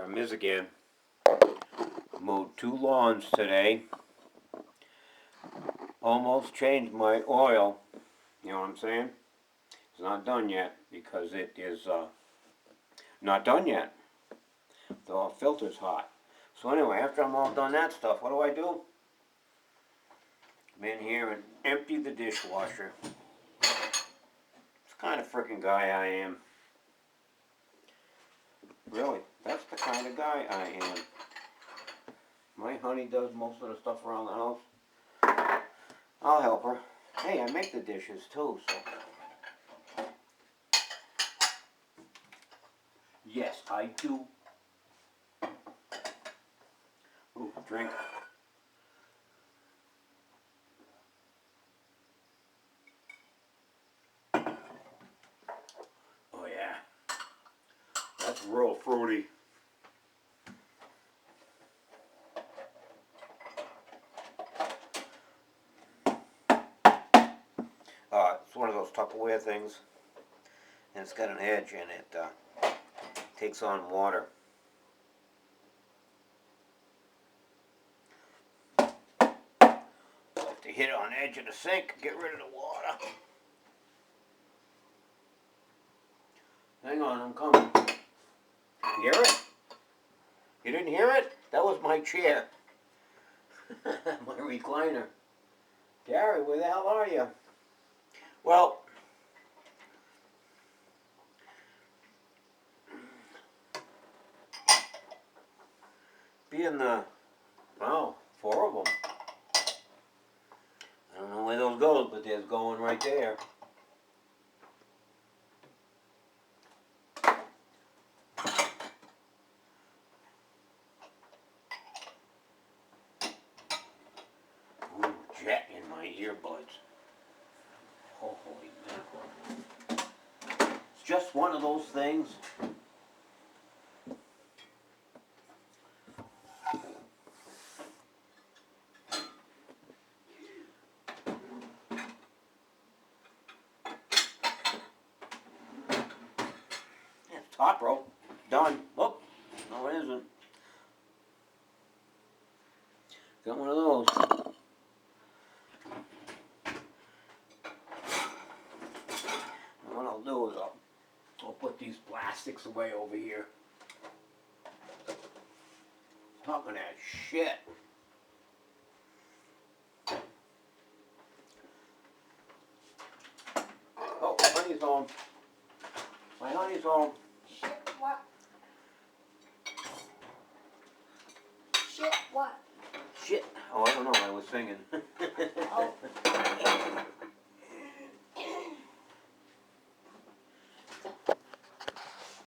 Miz again. Mowed 2 lawns today. Almost changed my oil. You know what I'm saying? It's not done yet because it is not done yet. The filter's hot. So anyway, after I'm all done that stuff, what do? Come in here and empty the dishwasher. It's the kind of frickin' guy I am. Really, that's the kind of guy I am. My honey does most of the stuff around the house. I'll help her. Hey, I make the dishes too, so. Yes, I do. Ooh, drink. Oh yeah. That's real fruity. It's one of those Tupperware things, and it's got an edge, and it takes on water. Like to hit it on the edge of the sink, get rid of the water. Hang on, I'm coming. You hear it? You didn't hear it? That was my chair. My recliner. Gary, where the hell are you? Well, being the, wow, 4 of them. I don't know where those goes, but there's going right there. Ooh, jet in my earbuds. Holy mackerel. It's just one of those things. Top row. Done. Oh, no it isn't. Got one of those. And what I'll do is I'll put these plastics away over here. Talking that shit. Oh, honey's home. My honey's home. Shit what? Shit what? Shit. Oh, I don't know. I was singing.